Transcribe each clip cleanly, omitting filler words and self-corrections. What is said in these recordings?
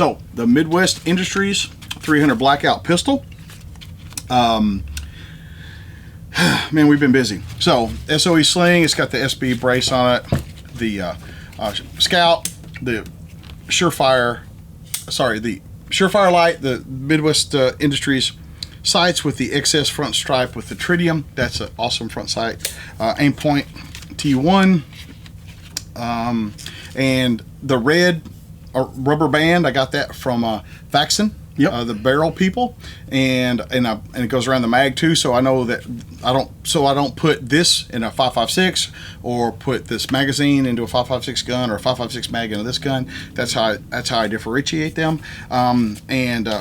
So the Midwest Industries 300 Blackout pistol. Man, we've been busy. So SOE sling, it's got the SB brace on it, the Scout, the Surefire light, the Midwest Industries sights with the XS front stripe with the tritium. That's an awesome front sight. Aimpoint T1, and the red rubber band, I got that from Faxon. Yep. The barrel people, and it goes around the mag too, so I know that I don't put this in a 5.56 or put this magazine into a 5.56 gun or a 5.56 mag into this gun. That's how I differentiate them.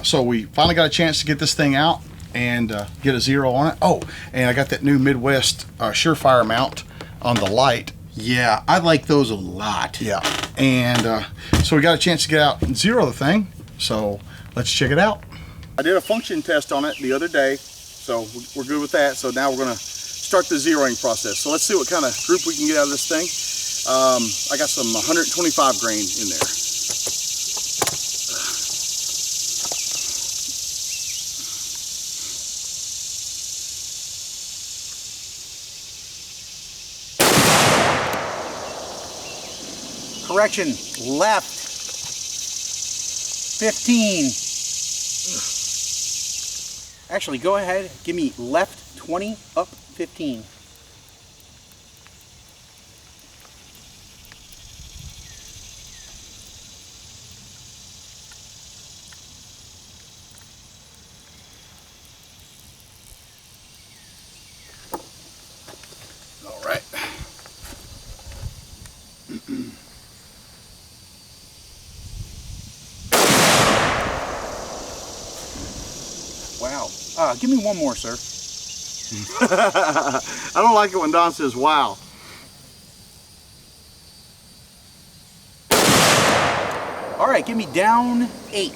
So we finally got a chance to get this thing out and get a 0 on it. Oh, and I got that new Midwest Surefire mount on the light. Yeah, I like those a lot. Yeah, and so we got a chance to get out and 0 the thing. So let's check it out. I did a function test on it the other day, so we're good with that. So now we're gonna start the zeroing process. So let's see what kind of group we can get out of this thing. I got some 125 grain in there. Correction, left 15. Actually, go ahead, give me left 20, up 15. All right. Wow. Give me one more, sir. I don't like it when Don says, wow. All right, give me down 8.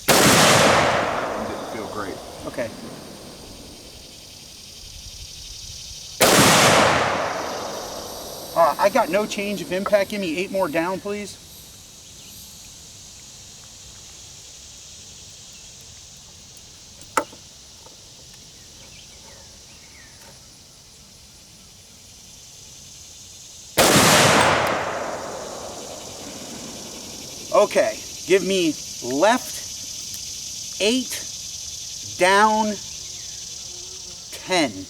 That one didn't feel great. Okay. I got no change of impact. Give me 8 more down, please. Okay, give me left 8, down 10.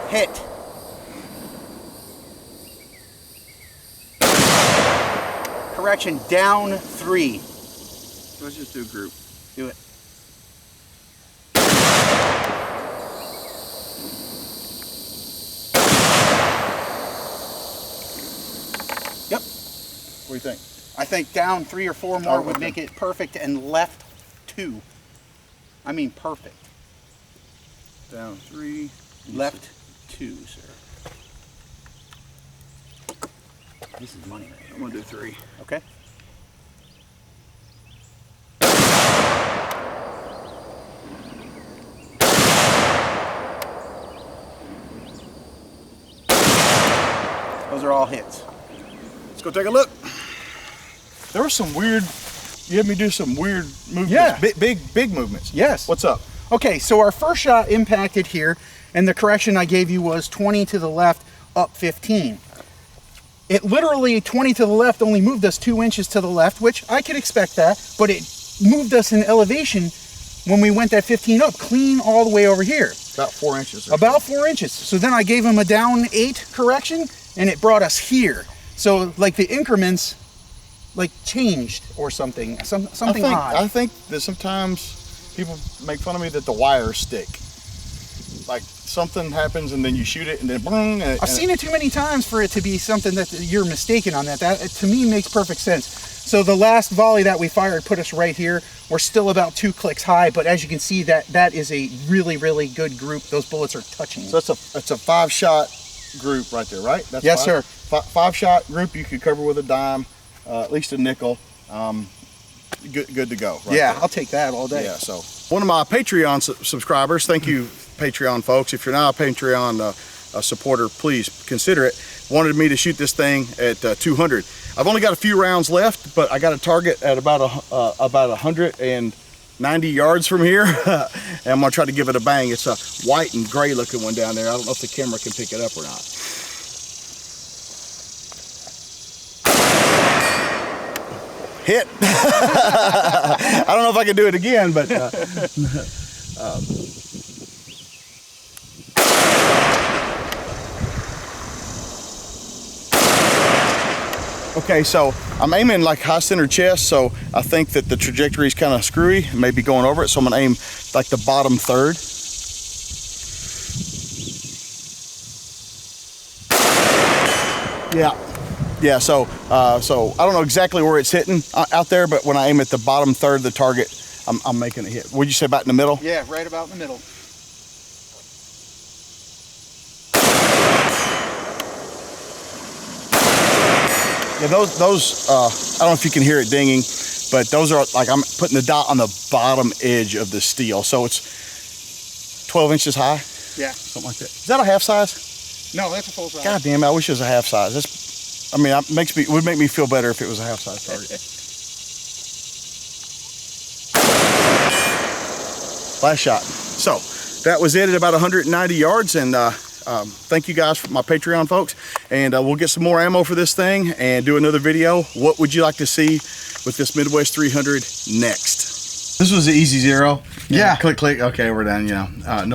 Hit. Correction, down 3. Let's just do group. Do it. Yep. What do you think? I think down 3 or 4 more would okay. make it perfect, and left 2. I mean perfect. Down 3. Left 2, sir. This is money right here. I'm gonna do 3. Okay. Those are all hits. Let's go take a look. There was some weird, you had me do some weird movements. Yeah. Big movements. Yes. What's up? Okay, so our first shot impacted here, and the correction I gave you was 20 to the left, up 15. It literally, 20 to the left only moved us 2 inches to the left, which I could expect that, but it moved us in elevation when we went that 15 up, clean all the way over here. About 4 inches. About 4 inches. So then I gave him a down 8 correction, and it brought us here. So like the increments like changed or something odd. I think that sometimes people make fun of me that the wires stick. like something happens and then you shoot it and then boom. I've seen it too many times for it to be something that you're mistaken on that. That to me makes perfect sense. So the last volley that we fired put us right here. We're still about 2 clicks high, but as you can see, that is a really, really good group. Those bullets are touching. So it's a 5-shot group right there, right? That's yes, sir. 5-shot group you could cover with a dime, at least a nickel. Good to go. Right yeah, there. I'll take that all day. Yeah. So one of my Patreon subscribers, thank you, Patreon folks. If you're not a Patreon supporter, please consider it. Wanted me to shoot this thing at 200. I've only got a few rounds left, but I got a target at about 190 yards from here, and I'm gonna try to give it a bang. It's a white and gray looking one down there. I don't know if the camera can pick it up or not. Hit. I don't know if I can do it again, but okay, so I'm aiming like high center chest, so I think that the trajectory is kind of screwy, maybe going over it, so I'm gonna aim like the bottom third. Yeah, so I don't know exactly where it's hitting out there, but when I aim at the bottom third of the target, I'm making it hit. What'd you say, about in the middle? Yeah, right about in the middle. Yeah, those I don't know if you can hear it dinging, but those are like, I'm putting the dot on the bottom edge of the steel, so it's 12 inches high. Yeah, something like that. Is that a half size? No, that's a full size. God damn it, I wish it was a half size. I mean, it would make me feel better if it was a half size target. Last shot. So that was it at about 190 yards, and thank you guys, for my Patreon folks, and we'll get some more ammo for this thing and do another video. What would you like to see with this Midwest 300 next? This was an easy 0. Yeah. Click, click. Okay, we're done. You know,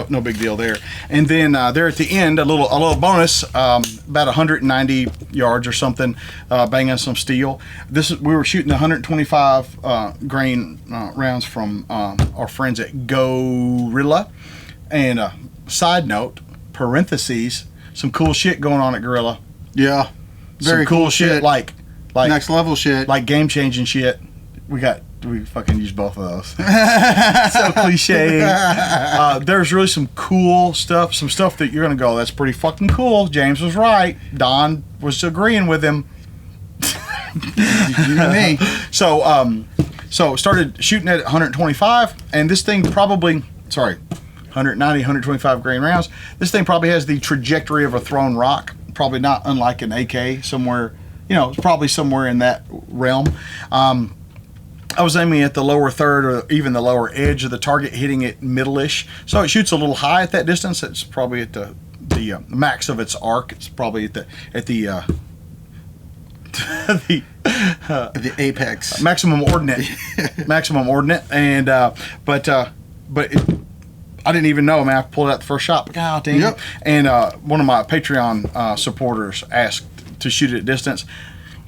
no big deal there. And then there at the end, a little bonus, about 190 yards or something, banging some steel. We were shooting 125 grain rounds from our friends at Gorilla. And side note, parentheses, some cool shit going on at Gorilla. Yeah. Very some cool shit like next level shit, like game changing shit. We fucking use both of those. So cliche. There's really some cool stuff, some stuff that you're gonna go, that's pretty fucking cool. James was right. Don was agreeing with him. You know me. So started shooting at 125, and this thing probably, 190, 125 grain rounds. This thing probably has the trajectory of a thrown rock, probably not unlike an AK somewhere, you know, it's probably somewhere in that realm. I was aiming at the lower third or even the lower edge of the target, hitting it middle-ish. So it shoots a little high at that distance. It's probably at the max of its arc. It's probably at the the apex, maximum ordinate, and but I didn't even know, man. I pulled out the first shot. God damn. Yep. And one of my Patreon supporters asked to shoot it at distance.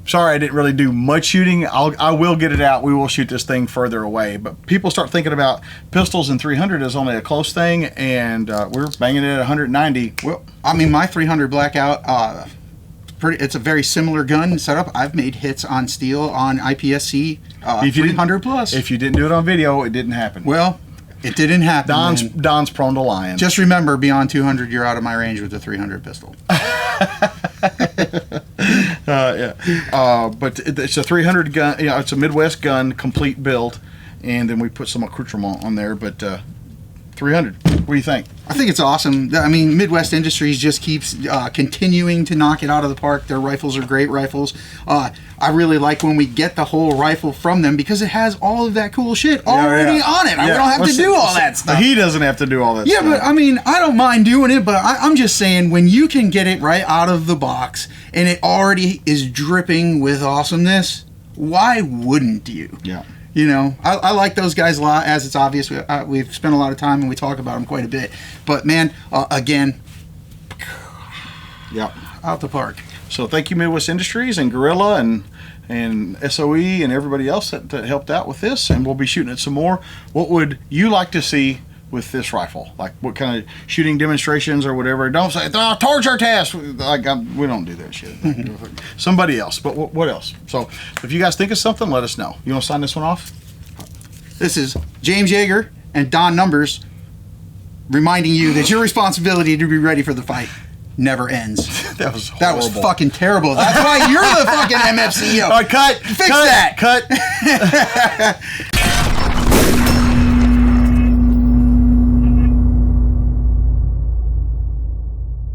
Sorry, I didn't really do much shooting. I will get it out. We will shoot this thing further away. But people start thinking about pistols and 300 as only a close thing, and we're banging it at 190. Well, I mean, my 300 Blackout, it's a very similar gun setup. I've made hits on steel on IPSC 300 plus. If you didn't do it on video, it didn't happen. Well, it didn't happen. Don's prone to lying. Just remember, beyond 200, you're out of my range with the 300 pistol. But it's a 300 gun. You know, it's a Midwest gun, complete build, and then we put some accoutrement on there. But 300. What do you think? I think it's awesome. I mean, Midwest Industries just keeps continuing to knock it out of the park. Their rifles are great rifles. I really like when we get the whole rifle from them because it has all of that cool shit already on it. We don't have to do all that stuff. He doesn't have to do all that stuff. Yeah, but I mean, I don't mind doing it, but I'm just saying, when you can get it right out of the box and it already is dripping with awesomeness, why wouldn't you? Yeah. You know, I like those guys a lot, as it's obvious. We've spent a lot of time and we talk about them quite a bit. But man, again, yeah, out the park. So thank you, Midwest Industries and Gorilla and SOE and everybody else that helped out with this. And we'll be shooting it some more. What would you like to see with this rifle? Like, what kind of shooting demonstrations or whatever? Don't say, oh, torture test. Like, we don't do that shit. Somebody else. But what else? So, if you guys think of something, let us know. You want to sign this one off? This is James Yeager and Don Numbers reminding you that your responsibility to be ready for the fight never ends. That was horrible. That was fucking terrible. That's why you're the fucking MFCEO. All right, cut. Fix cut, that. Cut.